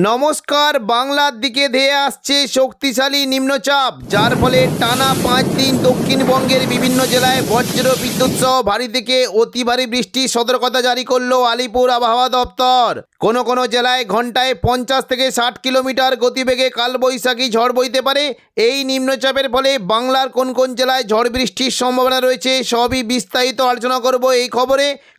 নমস্কার। বাংলার দিকে ধেয়ে আসছে শক্তিশালী নিম্নচাপ, যার ফলে টানা 5 দিন দক্ষিণবঙ্গের বিভিন্ন জেলায় বজ্র বিদ্যুৎ সহ ভারী থেকে অতি ভারী বৃষ্টির সতর্কতা জারি করলো আলিপুর আবহাওয়া দপ্তর। কোনো জেলায় ঘন্টায় 50 থেকে 60 কিলোমিটার গতিবেগে কালবৈশাখী ঝড় বইতে পারে। এই নিম্নচাপের ফলে বাংলার কোন জেলায় ঝড় বৃষ্টির সম্ভাবনা রয়েছে সবই বিস্তারিত আলোচনা করব এই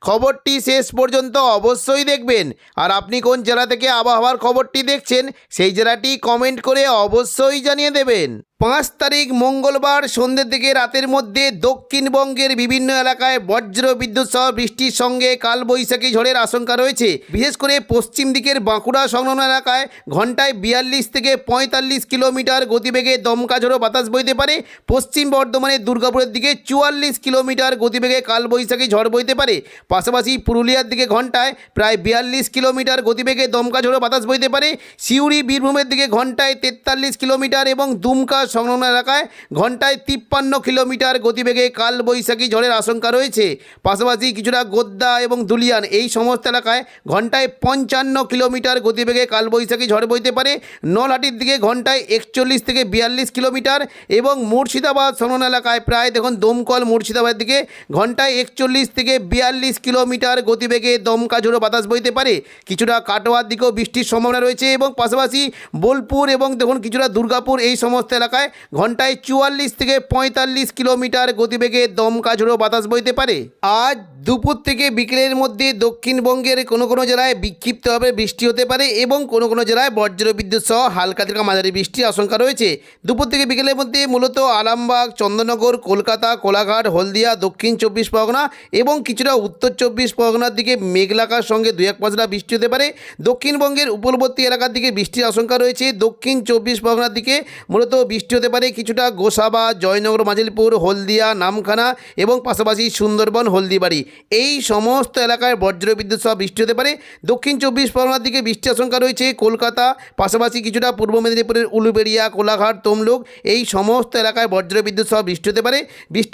খবরটি শেষ পর্যন্ত অবশ্যই দেখবেন। আর আপনি কোন জেলা থেকে আবহাওয়ার খবরটি দেখছেন সেই জেলাটি কমেন্ট করে অবশ্যই জানিয়ে দেবেন। 5 তারিখ মঙ্গলবার সন্ধ্যে থেকে রাতের মধ্যে দক্ষিণবঙ্গের বিভিন্ন এলাকায় বজ্র বিদ্যুৎ সহ বৃষ্টির সঙ্গে কালবৈশাখী ঝড়ের আশঙ্কা রয়েছে। বিশেষ করে পশ্চিম দিকের বাঁকুড়া সংলগ্ন এলাকায় ঘন্টায় 42 থেকে 45 কিলোমিটার গতিবেগে দমকা ঝোড়ো বাতাস বইতে পারে। পশ্চিম বর্ধমানের দুর্গাপুরের দিকে 44 কিলোমিটার গতিবেগে কালবৈশাখী ঝড় বইতে পারে। পাশাপাশি পুরুলিয়ার দিকে ঘন্টায় প্রায় 42 কিলোমিটার গতিবেগে দমকা ঝোড়ো বাতাস বইতে পারে। সিউড়ি বীরভূমের দিকে ঘন্টায় 43 কিলোমিটার এবং দুমকা সংলগ্ন এলাকায় ঘন্টায় 53 কিলোমিটার গতিবেগে কালবৈশাখী ঝড়ের আশঙ্কা রয়েছে। পাশাপাশি কিছুটা গোদ্দা এবং দুলিয়ান এই সমস্ত এলাকায় ঘন্টায় 55 কিলোমিটার গতিবেগে কালবৈশাখী ঝড় বইতে পারে। নলহাটির দিকে ঘন্টায় 41 থেকে 42 কিলোমিটার এবং মুর্শিদাবাদ সংলগ্ন এলাকায় প্রায় দেখুন দমকল মুর্শিদাবাদের দিকে ঘন্টায় 41 থেকে 42 কিলোমিটার গতিবেগে দমকা ঝোড়ো বাতাস বইতে পারে। কিছুটা কাটোয়ার দিকেও বৃষ্টির সম্ভাবনা রয়েছে এবং পাশাপাশি বোলপুর এবং দেখুন কিছুটা দুর্গাপুর এই সমস্ত এলাকায় ঘন্টায় 44 থেকে 45 কিলোমিটার গতিবেগে দমকা ঝোড়ো বাতাস বইতে পারে। আজ দুপুর থেকে বিকেলের মধ্যে দক্ষিণবঙ্গের কোনো জেলায় বিক্ষিপ্তভাবে বৃষ্টি হতে পারে এবং কোনো জেলায় বজ্র বিদ্যুৎ সহ হালকা থেকে মাঝারি বৃষ্টির আশঙ্কা রয়েছে। দুপুর থেকে বিকেলের মধ্যে মূলত আরামবাগ, চন্দননগর, কলকাতা, কোলাঘাট, হলদিয়া, দক্ষিণ 24 পরগনা এবং কিছুটা উত্তর 24 পরগনার দিকে মেঘলাকার সঙ্গে 2-1 পশলা বৃষ্টি হতে পারে। দক্ষিণবঙ্গের উপকূলবর্তী এলাকার দিকে বৃষ্টির আশঙ্কা রয়েছে। দক্ষিণ 24 পরগনার দিকে মূলত বৃষ্টি হতে পারে কিছুটা গোসাবা, জয়নগর, মাজিলপুর, হলদিয়া, নামখানা এবং পাশাপাশি সুন্দরবন, হলদিবাড়ি এই সমস্ত এলাকায় বজ্র বিদ্যুৎ সহ বৃষ্টি হতে পারে। দক্ষিণ 24 পরগনার দিকে বৃষ্টির আশঙ্কা রয়েছে কলকাতা, পাশাপাশি কিছুটা পূর্ব মেদিনীপুরের উলুবেড়িয়া, কোলাঘাট, তমলুক এই সমস্ত এলাকায় বজ্র বিদ্যুৎ সহ বৃষ্টি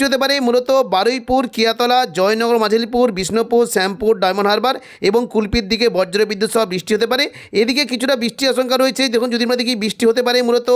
হতে পারে মূলত বারুইপুর, কিয়াতলা, জয়নগর, মাঝিলপুর, বিষ্ণুপুর, শ্যামপুর, ডায়মন্ড হারবার এবং কুলপির দিকে বজ্র বিদ্যুৎ সহ বৃষ্টি হতে পারে। এদিকে কিছুটা বৃষ্টির আশঙ্কা রয়েছে। দেখুন যদি আমরা দেখি বৃষ্টি হতে পারে মূলত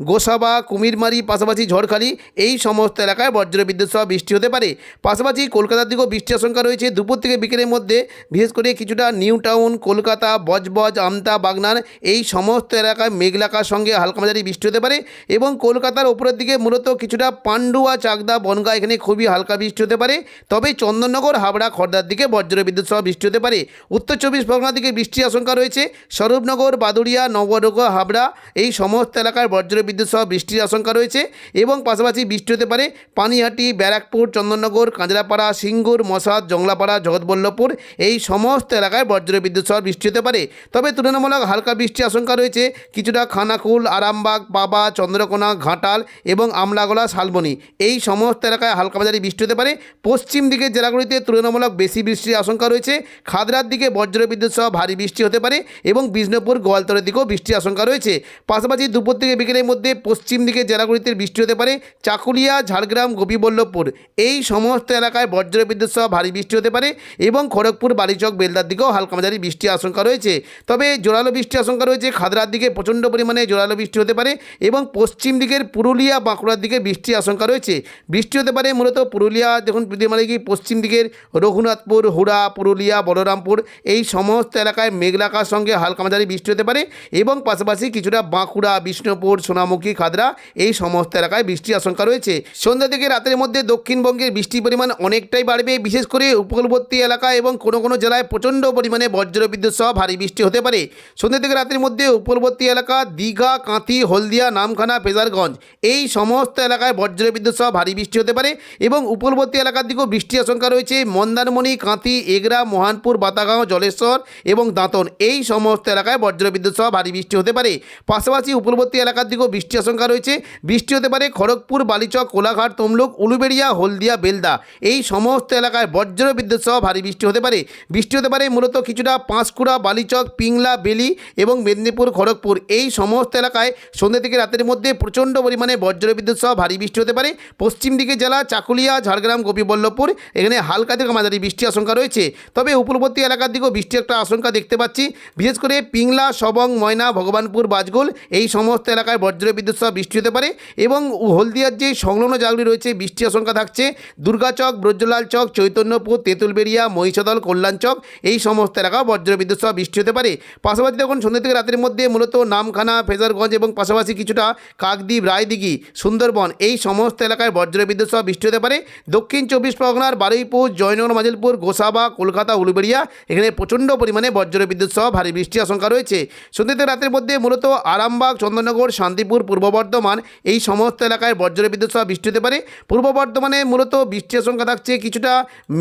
গোসাবা, কুমিরমারি, পাশাপাশি ঝড়খালি এই সমস্ত এলাকায় বজ্র বিদ্যুৎ সহ বৃষ্টি হতে পারে। পাশাপাশি কলকাতার দিকেও বৃষ্টির আশঙ্কা রয়েছে দুপুর থেকে বিকেলের মধ্যে। বিশেষ করে কিছুটা নিউ টাউন, কলকাতা, বজবজ, আমতা, বাগনান এই সমস্ত এলাকায় মেঘলাকার সঙ্গে হালকা মাঝারি বৃষ্টি হতে পারে এবং কলকাতার ওপরের দিকে মূলত কিছুটা পান্ডুয়া, চাকদা, বনগাঁ এখানে খুবই হালকা বৃষ্টি হতে পারে। তবে চন্দননগর, হাবড়া, খড়দার দিকে বজ্র বিদ্যুৎ সহ বৃষ্টি হতে পারে। উত্তর 24 পরগনার দিকে বৃষ্টির আশঙ্কা রয়েছে স্বরূপনগর, বাদুড়িয়া, নবদুর্গা, হাবড়া এই সমস্ত এলাকায় বজ্র বিদ্যুৎ সহ বৃষ্টির আশঙ্কা রয়েছে এবং পাশাপাশি বৃষ্টি হতে পারে পানিহাটি, ব্যারাকপুর, চন্দননগর, কাঁচরাপাড়া, সিঙ্গুর, মশাদ, জংলাপাড়া, জগৎবল্লভপুর এই সমস্ত এলাকায় বজ্র বিদ্যুৎ সহ বৃষ্টি হতে পারে। তবে তুলনামূলক হালকা বৃষ্টির আশঙ্কা রয়েছে কিছুটা খানাকুল, আরামবাগ, পাবা, চন্দ্রকোনা, ঘাটাল এবং আমলাগোলা, শালবনী এই সমস্ত এলাকায় হালকা মাঝারি বৃষ্টি হতে পারে। পশ্চিম দিকের জেলাগুলিতে তুলনামূলক বেশি বৃষ্টির আশঙ্কা রয়েছে। খাদরার দিকে বজ্র বিদ্যুৎ সহ ভারী বৃষ্টি হতে পারে এবং বিষ্ণুপুর, গোয়ালতরের দিকেও বৃষ্টির আশঙ্কা রয়েছে। পাশাপাশি দুপুর থেকে বিকেলের মধ্যে পশ্চিম দিকের জেলাগুলিতে বৃষ্টি হতে পারে চাকুলিয়া, ঝাড়গ্রাম, গোপীবল্লভপুর এই সমস্ত এলাকায় বজ্র বিদ্যুৎ সহ ভারী বৃষ্টি হতে পারে এবং খড়গপুর, বালিচক, বেলদার দিকেও হালকা মাঝারি বৃষ্টির আশঙ্কা রয়েছে। তবে জোরালো বৃষ্টির আশঙ্কা রয়েছে খাদরার দিকে প্রচণ্ড পরিমাণে জোরালো বৃষ্টি হতে পারে এবং পশ্চিম দিকের পুরুলিয়া, বাঁকুড়ার দিকে বৃষ্টির আশঙ্কা রয়েছে। বৃষ্টি হতে পারে মূলত পুরুলিয়া দেখুন মানে কি পশ্চিম দিকের রঘুনাথপুর, হুড়া, পুরুলিয়া, বলরামপুর এই সমস্ত এলাকায় মেঘলাকার সঙ্গে হালকা মাঝারি বৃষ্টি হতে পারে এবং পাশাপাশি কিছুটা বাঁকুড়া, বিষ্ণুপুর, সোনামুখী, খাদরা এই সমস্ত এলাকায় বৃষ্টির আশঙ্কা রয়েছে। সন্ধ্যা থেকে রাতের মধ্যে দক্ষিণবঙ্গের বৃষ্টির পরিমাণ অনেকটাই বাড়বে। বিশেষ করে উপকূলবর্তী এলাকা এবং কোনো জেলায় প্রচণ্ড পরিমাণে বজ্র বিদ্যুৎ সহ ভারী বৃষ্টি হতে পারে। সন্ধ্যা থেকে রাতের মধ্যে উপকূলবর্তী এলাকা দীঘা, কাঁথি, হলদিয়া, নামখানা, ফেজারগঞ্জ এই সমস্ত এলাকায় বজ্র বিদ্যুৎ সহ ভারী বৃষ্টি হতে পারে এবং উপকূলবর্তী এলাকার দিকেও বৃষ্টির আশঙ্কা রয়েছে মন্দারমণি, কাঁথি, এগরা, মোহনপুর, বাতাগাঁও, জলেশ্বর এবং দাঁতন এই সমস্ত এলাকায় বজ্র বিদ্যুৎ সহ ভারী বৃষ্টি হতে পারে। পাশাপাশি উপকূলবর্তী এলাকার দিকেও বৃষ্টির আশঙ্কা রয়েছে রয়েছে বৃষ্টি হতে পারে খড়গপুর, বালিচক, কোলাঘাট, তমলুক, উলুবেড়িয়া, হলদিয়া, বেলদা এই সমস্ত এলাকায় বজ্র বিদ্যুৎ সহ ভারী বৃষ্টি হতে পারে। বৃষ্টি হতে পারে মূলত কিছুটা পাঁশকুড়া, বালিচক, পিংলা, বেলি এবং মেদিনীপুর, খড়গপুর এই সমস্ত এলাকায় সন্ধ্যে থেকে রাতের মধ্যে প্রচণ্ড পরিমাণে বজ্র বিদ্যুৎ সহ ভারী বৃষ্টি হতে পারে। পশ্চিম দিকে জেলা চাকুলিয়া, ঝাড়গ্রাম, গোপীবল্লভপুর এখানে হালকা থেকে মাঝারি বৃষ্টির আশঙ্কা রয়েছে। তবে উপকূলবর্তী এলাকার দিকেও বৃষ্টির একটা আশঙ্কা দেখতে পাচ্ছি, বিশেষ করে পিংলা, সবং, ময়না, ভগবানপুর, বাজগোল এই সমস্ত এলাকায় বজ্র বিদ্যুৎ সহ বৃষ্টি হতে পারে। এবং হলদিয়ার যে সংলগ্ন জায়গাগুলি রয়েছে বৃষ্টির আশঙ্কা থাকছে দুর্গাচক, ব্রজলাল চক, চৈতন্যপুর, তেঁতুলবেড়িয়া, মহিষাদল, কল্যাণচক এই সমস্ত এলাকা বজ্র বিদ্যুৎ সহ বৃষ্টি হতে পারে। পাশাপাশি দেখুন সন্ধ্যা থেকে রাতের মধ্যে মূলত নামখানা, ফেজারগঞ্জ এবং পাশাপাশি কিছুটা কাকদ্বীপ, রায়দিঘি, সুন্দরবন এই সমস্ত এলাকায় বজ্র বিদ্যুৎ সহ বৃষ্টি হতে পারে। দক্ষিণ চব্বিশ পরগনার বারুইপুর, জয়নগর, মাজিলপুর, গোসাবা, কলকাতা, উলুবেড়িয়া এখানে প্রচণ্ড পরিমাণে বজ্র বিদ্যুৎ সহ ভারী বৃষ্টির আশঙ্কা রয়েছে। সন্ধ্যা থেকে রাতের মধ্যে মূলত আরামবাগ, চন্দননগর, শান্তিপুর, পূর্ব বর্ধমান এই সমস্ত এলাকায় বজ্র বিদ্যুৎ সহ বৃষ্টি হতে পারে। পূর্ব বর্ধমানে মূলত বৃষ্টির আশঙ্কা থাকছে কিছুটা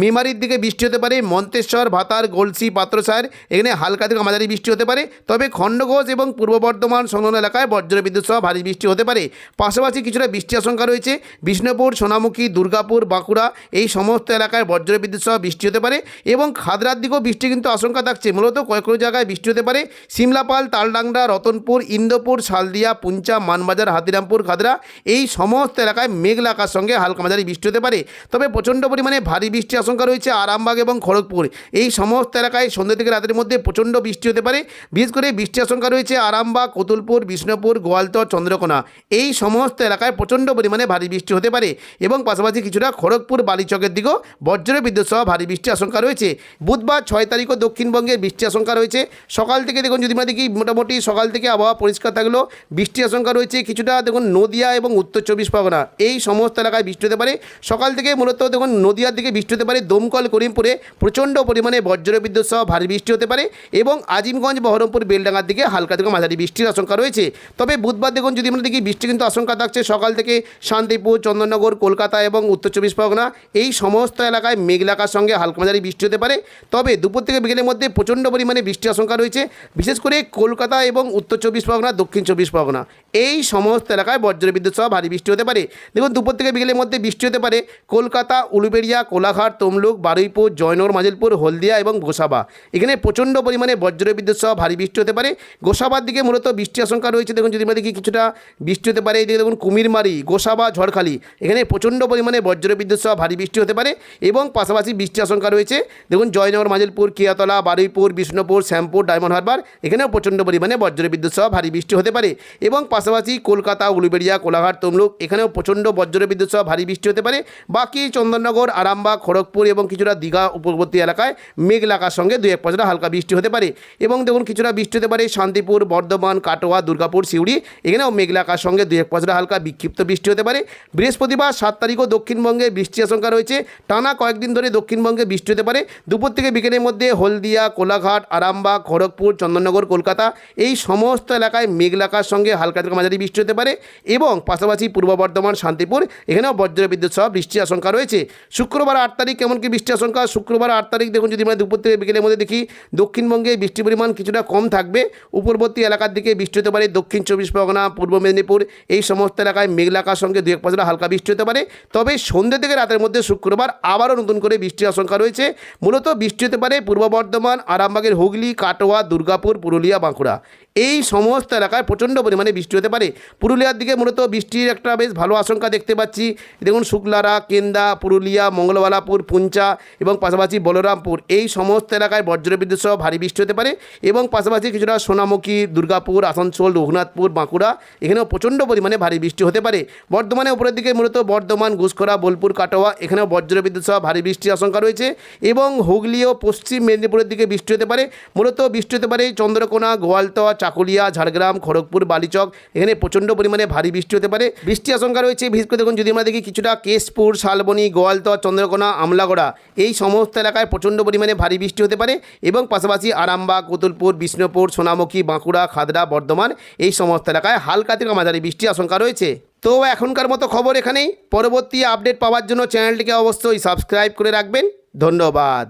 মেমারির দিকে বৃষ্টি হতে পারে, মন্তেশ্বর, ভাতার, গলসি, পাত্রসার এখানে হালকা থেকে মাঝারি বৃষ্টি হতে পারে। তবে খণ্ডঘোষ এবং পূর্ব বর্ধমান সংলগ্ন এলাকায় বজ্র বিদ্যুৎ সহ ভারী বৃষ্টি হতে পারে। পাশাপাশি কিছুটা বৃষ্টির আশঙ্কা রয়েছে বিষ্ণুপুর, সোনামুখী, দুর্গাপুর, বাঁকুড়া এই সমস্ত এলাকায় বজ্র বিদ্যুৎ সহ বৃষ্টি হতে পারে। এবং খাদরার দিকেও বৃষ্টি কিন্তু আশঙ্কা থাকছে, মূলত কয়েক জায়গায় বৃষ্টি হতে পারে সিমলাপাল, তালডাংরা, রতনপুর, ইন্দোপুর, শালদিয়া, পুঞ্চা, মানবাজার, হাতিরামপুর, খাদরা এই সমস্ত এলাকায় মেঘলা আকাশের সঙ্গে হালকা মাঝারি বৃষ্টি হতে পারে। তবে প্রচণ্ড পরিমাণে ভারী বৃষ্টির আশঙ্কা রয়েছে আরামবাগ এবং খড়গপুর এই সমস্ত এলাকায় সন্ধ্যা থেকে রাতের মধ্যে প্রচণ্ড বৃষ্টি হতে পারে। বিশেষ করে বৃষ্টির আশঙ্কা রয়েছে আরামবাগ, কতুলপুর, বিষ্ণুপুর, গোয়ালতর, চন্দ্রকোনা এই সমস্ত এলাকায় প্রচণ্ড পরিমাণে ভারী বৃষ্টি হতে পারে। এবং পাশাপাশি কিছুটা খড়গপুর, বালিচকের দিকেও বজ্র বিদ্যুৎ সহ ভারী বৃষ্টির আশঙ্কা রয়েছে। বুধবার 6 তারিখও দক্ষিণবঙ্গে বৃষ্টির আশঙ্কা রয়েছে। সকাল থেকে দেখুন যদি আমরা দেখি মোটামুটি সকাল থেকে আবহাওয়া পরিষ্কার থাকলেও বৃষ্টির আশঙ্কা রয়েছে কিছুটা দেখুন নদিয়া এবং উত্তর চব্বিশ পরগনা এই সমস্ত এলাকায় বৃষ্টি হতে পারে। সকাল থেকে মূলত দেখুন নদিয়ার দিকে বৃষ্টি হতে পারে, দমকল, করিমপুরে প্রচণ্ড পরিমাণে বজ্র বিদ্যুৎ সহ ভারী বৃষ্টি হতে পারে। এবং আজিমগঞ্জ, বহরমপুর, বেলডাঙ্গার দিকে হালকা থেকে মাঝারি বৃষ্টির আশঙ্কা রয়েছে। তবে বুধবার দেখুন যদি আমরা দেখি বৃষ্টি কিন্তু আশঙ্কা থাকছে সকাল থেকে শান্তিপুর, চন্দননগর, কলকাতা এবং উত্তর চব্বিশ পরগনা এই সমস্ত এলাকায় মেঘলা আকাশের সঙ্গে হালকা মাঝারি বৃষ্টি হতে পারে। তবে দুপুর থেকে বিকেলের মধ্যে প্রচণ্ড পরিমাণে বৃষ্টির আশঙ্কা রয়েছে, বিশেষ করে কলকাতা এবং উত্তর চব্বিশ পরগনা, দক্ষিণ চব্বিশ পরগনা এই সমস্ত এলাকায় বজ্র বিদ্যুৎ সহ ভারী বৃষ্টি হতে পারে। দেখুন দুপুর থেকে বিকেলের মধ্যে বৃষ্টি হতে পারে কলকাতা, উলুবেড়িয়া, কোলাঘাট, তমলুক, বারুইপুর, জয়নগর, মাজিলপুর, হলদিয়া এবং গোসাবা এখানে প্রচণ্ড পরিমাণে বজ্র বিদ্যুৎ সহ ভারী বৃষ্টি হতে পারে। গোসাবার দিকে মূলত বৃষ্টির আশঙ্কা রয়েছে, দেখুন যদি আমরা দেখি কিছুটা বৃষ্টি হতে পারে। এদিকে দেখুন কুমিরমারি, গোসাবা, ঝড়খালি এখানে প্রচণ্ড পরিমাণে বজ্র বিদ্যুৎ সহ ভারী বৃষ্টি হতে পারে। এবং পাশাপাশি বৃষ্টির আশঙ্কা রয়েছে দেখুন জয়নগর, মাজিলপুর, কিয়াতলা, বারুইপুর, বিষ্ণুপুর, শ্যামপুর, ডায়মন্ড হারবার এখানেও প্রচণ্ড পরিমাণে বজ্র বিদ্যুৎ সহ ভারী বৃষ্টি হতে পারে। এবং পাশাপাশি কলকাতা, উলুবেড়িয়া, কোলাঘাট, তমলুক এখানেও প্রচণ্ড বজ্র বিদ্যুৎ সহ ভারী বৃষ্টি হতে পারে। বাকি চন্দননগর, আরামবাগ, খড়গপুর এবং কিছুটা দীঘা উপকূলবর্তী এলাকায় মেঘলা আকাশের সঙ্গে 2-1 পশলা হালকা বৃষ্টি হতে পারে। এবং দেখুন কিছুটা বৃষ্টি হতে পারে শান্তিপুর, বর্ধমান, কাটোয়া, দুর্গাপুর, সিউড়ি এখানেও মেঘলা আকাশের সঙ্গে 2-1 পশলা হালকা বিক্ষিপ্ত বৃষ্টি হতে পারে। বৃহস্পতিবার 7 তারিখও দক্ষিণবঙ্গে বৃষ্টির আশঙ্কা রয়েছে, টানা কয়েকদিন ধরে দক্ষিণবঙ্গে বৃষ্টি হতে পারে। দুপুর থেকে বিকেলের মধ্যে হলদিয়া, কোলাঘাট, আরামবাগ, খড়গপুর, চন্দননগর, কলকাতা এই সমস্ত এলাকায় মেঘলা আকাশের সঙ্গে হালকা থেকে মাঝারি বৃষ্টি হতে পারে। এবং পাশাপাশি পূর্ব বর্ধমান, শান্তিপুর এখানেও বজ্র বিদ্যুৎ সহ বৃষ্টির আশঙ্কা রয়েছে। শুক্রবার 8 তারিখ কেমন কি বৃষ্টির আশঙ্কা? শুক্রবার 8 তারিখ দেখুন যদি আমরা দুপুর থেকে বিকেলের মধ্যে দেখি দক্ষিণবঙ্গে বৃষ্টির পরিমাণ কিছুটা কম থাকবে। উপরবর্তী এলাকার দিকে বৃষ্টি হতে পারে দক্ষিণ চব্বিশ পরগনা, পূর্ব মেদিনীপুর এই সমস্ত এলাকায় মেঘলা আকাশের সঙ্গে 2-1 পশলা হালকা বৃষ্টি হতে পারে। তবে সন্ধ্যে থেকে রাতের মধ্যে শুক্রবার আবারও নতুন করে বৃষ্টির আশঙ্কা রয়েছে। মূলত বৃষ্টি হতে পারে পূর্ব বর্ধমান, আরামবাগের হুগলি, কাটোয়া, দুর্গাপুর, পুরুলিয়া, বাঁকুড়া এই সমস্ত এলাকায় প্রচণ্ড পরিমাণে বৃষ্টি হতে পারে। পুরুলিয়ার দিকে মূলত বৃষ্টির একটা বেশ ভালো আশঙ্কা দেখতে পাচ্ছি। দেখুন শুক্লারা, কেন্দা, পুরুলিয়া, মঙ্গলবালাপুর, পুঞ্চা এবং পাশাপাশি বলরামপুর এই সমস্ত এলাকায় বজ্রবিদ্যুৎ সহ ভারী বৃষ্টি হতে পারে। এবং পাশাপাশি কিছুটা সোনামুখী, দুর্গাপুর, আসানসোল, রঘুনাথপুর, বাঁকুড়া এখানেও প্রচণ্ড পরিমাণে ভারী বৃষ্টি হতে পারে। বর্ধমানে উপরের দিকে মূলত বর্ধমান, ঘুষখরা, বোলপুর, কাটোয়া এখানেও বজ্রবিদ্যুৎ সহ ভারী বৃষ্টির আশঙ্কা রয়েছে। এবং হুগলি ও পশ্চিম মেদিনীপুরের দিকে বৃষ্টি হতে পারে। মূলত বৃষ্টি হতে পারে চন্দ্রকোনা, গোয়ালতোড়, চাকুলিয়া, ঝাড়গ্রাম, খড়গপুর, বালিচক এখানে প্রচণ্ড পরিমাণে ভারী বৃষ্টি হতে পারে। বৃষ্টি আশঙ্কা রয়েছে বিশেষ করে দেখুন যদি আমরা দেখি কিছুটা কেশপুর, শালবনী, গোয়ালতোড়, চন্দ্রকোনা, আমলাগড়া এই সমস্ত এলাকায় প্রচণ্ড পরিমাণে ভারী বৃষ্টি হতে পারে। এবং পাশাপাশি আরামবাগ, কতুলপুর, বিষ্ণুপুর, সোনামুখী, বাঁকুড়া, খাদড়া, বর্ধমান এই সমস্ত এলাকায় হালকা থেকে মাঝারি বৃষ্টির আশঙ্কা রয়েছে। তো এখনকার মতো খবর এখানেই। পরবর্তী আপডেট পাওয়ার জন্য চ্যানেলটিকে অবশ্যই সাবস্ক্রাইব করে রাখবেন। ধন্যবাদ।